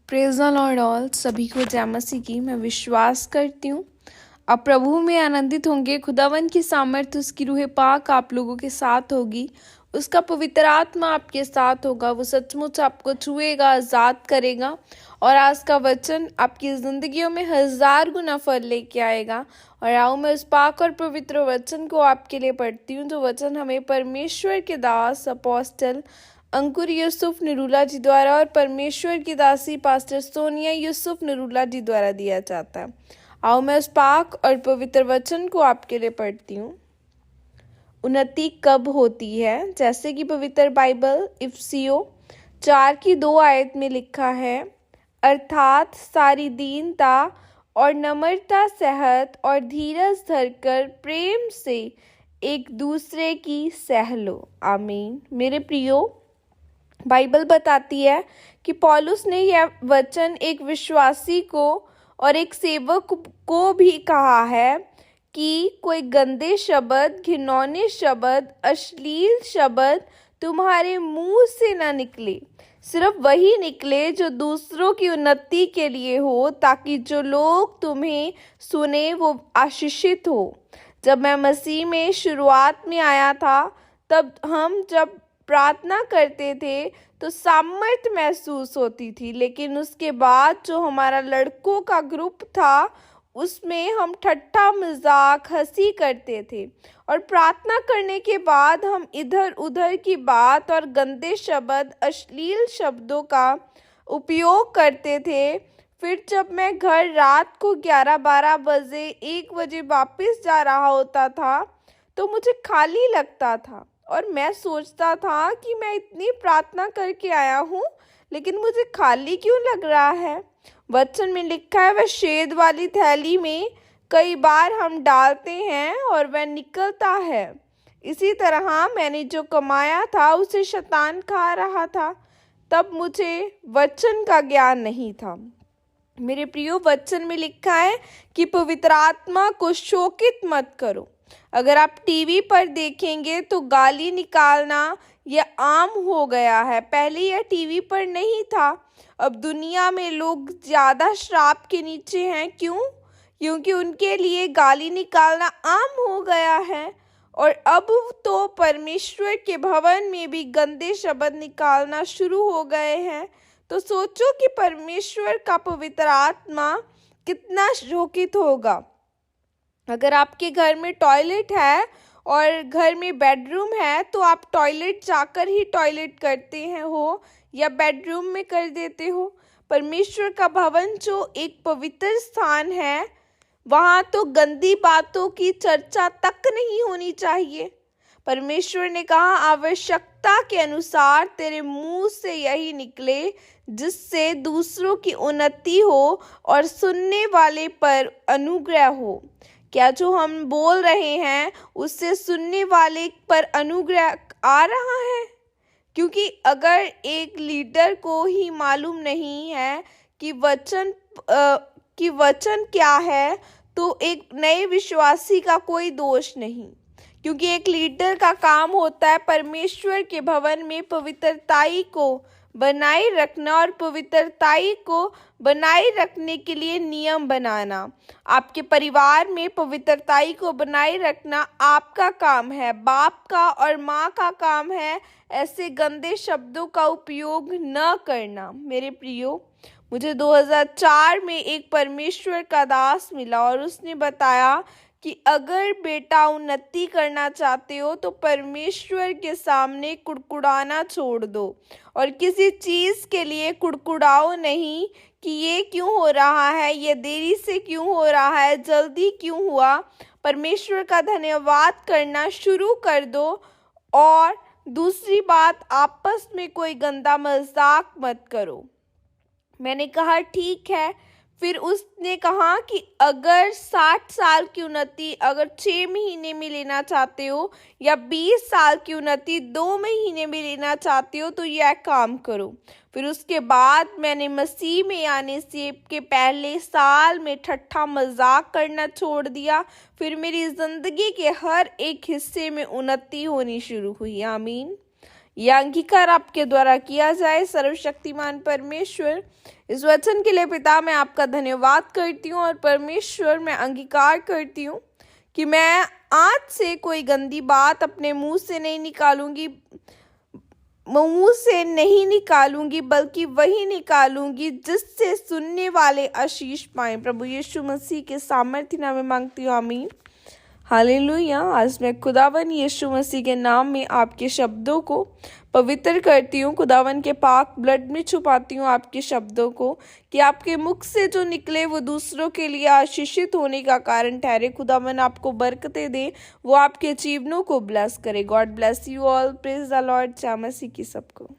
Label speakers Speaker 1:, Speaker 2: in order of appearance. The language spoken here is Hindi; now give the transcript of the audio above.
Speaker 1: Praise the Lord all. सभी को जय मसीह की मैं विश्वास करती हूँ आप प्रभु में आनंदित होंगे। खुदावन की सामर्थ्य, उसकी रूह पाक आप लोगों के साथ होगी, उसका पवित्र आत्मा आपके साथ होगा। वो सचमुच आपको छुएगा, आज़ाद करेगा और आज का वचन आपकी ज़िंदगियों में 1000 गुना फल लेके आएगा। और आओ मैं उस पाक और पवित्र वचन को आपके लिए पढ़ती हूँ, जो वचन हमें परमेश्वर के दास अपोस्टल अंकुर यूसुफ निरूला जी द्वारा और परमेश्वर की दासी पास्टर सोनिया यूसुफ निरूला जी द्वारा दिया जाता है। आओ मैं उस पाक और पवित्र वचन को आपके लिए पढ़ती हूँ। उन्नति कब होती है? जैसे कि पवित्र बाइबल इफिसियों 4:2 में लिखा है, अर्थात सारी दीनता और नम्रता सहत और धीरज धरकर प्रेम से एक दूसरे की सह लो। आमीन। मेरे प्रियो, बाइबल बताती है कि पौलुस ने यह वचन एक विश्वासी को और एक सेवक को भी कहा है कि कोई गंदे शब्द, घिनौने शब्द, अश्लील शब्द तुम्हारे मुंह से ना निकले। सिर्फ वही निकले जो दूसरों की उन्नति के लिए हो, ताकि जो लोग तुम्हें सुने वो आशीषित हो। जब मैं मसीह में शुरुआत में आया था, तब हम जब प्रार्थना करते थे तो सामर्थ्य महसूस होती थी, लेकिन उसके बाद जो हमारा लड़कों का ग्रुप था उसमें हम ठट्ठा मजाक हंसी करते थे और प्रार्थना करने के बाद हम इधर उधर की बात और गंदे शब्द, अश्लील शब्दों का उपयोग करते थे। फिर जब मैं घर रात को 11-12 बजे 1 बजे वापस जा रहा होता था तो मुझे खाली लगता था और मैं सोचता था कि मैं इतनी प्रार्थना करके आया हूँ, लेकिन मुझे खाली क्यों लग रहा है। वचन में लिखा है, वह शेद वाली थैली में कई बार हम डालते हैं और वह निकलता है। इसी तरह मैंने जो कमाया था उसे शैतान खा रहा था। तब मुझे वचन का ज्ञान नहीं था। मेरे प्रियो, वचन में लिखा है कि पवित्र आत्मा को शोकित मत करो। अगर आप टीवी पर देखेंगे तो गाली निकालना यह आम हो गया है। पहले यह टीवी पर नहीं था। अब दुनिया में लोग ज़्यादा श्राप के नीचे हैं। क्यों? क्योंकि उनके लिए गाली निकालना आम हो गया है। और अब तो परमेश्वर के भवन में भी गंदे शब्द निकालना शुरू हो गए हैं। तो सोचो कि परमेश्वर का पवित्र आत्मा कितना शोकित होगा। अगर आपके घर में टॉयलेट है और घर में बेडरूम है तो आप टॉयलेट जाकर ही टॉयलेट करते हैं हो या बेडरूम में कर देते हो। परमेश्वर का भवन जो एक पवित्र स्थान है, वहाँ तो गंदी बातों की चर्चा तक नहीं होनी चाहिए। परमेश्वर ने कहा, आवश्यकता के अनुसार तेरे मुंह से यही निकले जिससे दूसरों की उन्नति हो और सुनने वाले पर अनुग्रह हो। क्या जो हम बोल रहे हैं उससे सुनने वाले पर अनुग्रह आ रहा है? क्योंकि अगर एक लीडर को ही मालूम नहीं है कि वचन क्या है, तो एक नए विश्वासी का कोई दोष नहीं। क्योंकि एक लीडर का काम होता है परमेश्वर के भवन में पवित्रताई को बनाए रखना और पवित्रताई को बनाए रखने के लिए नियम बनाना। आपके परिवार में पवित्रताई को बनाए रखना आपका काम है, बाप का और माँ का काम है ऐसे गंदे शब्दों का उपयोग न करना। मेरे प्रियो, मुझे 2004 में एक परमेश्वर का दास मिला और उसने बताया कि अगर बेटा उन्नति करना चाहते हो तो परमेश्वर के सामने कुड़कुड़ाना छोड़ दो और किसी चीज़ के लिए कुड़कुड़ाओ नहीं कि ये क्यों हो रहा है, ये देरी से क्यों हो रहा है, जल्दी क्यों हुआ। परमेश्वर का धन्यवाद करना शुरू कर दो। और दूसरी बात, आपस में कोई गंदा मजाक मत करो। मैंने कहा ठीक है। फिर उसने कहा कि अगर 60 साल की उन्नति अगर 6 महीने में लेना चाहते हो या 20 साल की उन्नति 2 महीने में लेना चाहते हो तो यह काम करो। फिर उसके बाद मैंने मसीह में आने से के पहले साल में ठट्ठा मजाक करना छोड़ दिया। फिर मेरी ज़िंदगी के हर एक हिस्से में उन्नति होनी शुरू हुई। आमीन। यह अंगीकार आपके द्वारा किया जाए। सर्वशक्तिमान परमेश्वर, इस वचन के लिए पिता मैं आपका धन्यवाद करती हूँ और परमेश्वर मैं अंगीकार करती हूँ कि मैं आज से कोई गंदी बात अपने मुंह से नहीं निकालूंगी, बल्कि वही निकालूंगी जिससे सुनने वाले आशीष पाएं। प्रभु यीशु मसीह के सामर्थ्य नाम में मांगती हूँ, आमीन। हालेलुया। आज मैं खुदावन यीशु मसीह के नाम में आपके शब्दों को पवित्र करती हूँ। खुदावन के पाक ब्लड में छुपाती हूँ आपके शब्दों को, कि आपके मुख से जो निकले वो दूसरों के लिए आशीषित होने का कारण ठहरे। खुदावन आपको बरकतें दे, वो आपके जीवनों को ब्लेस करे। God bless you all. Praise the Lord. जय मसीह की सबको।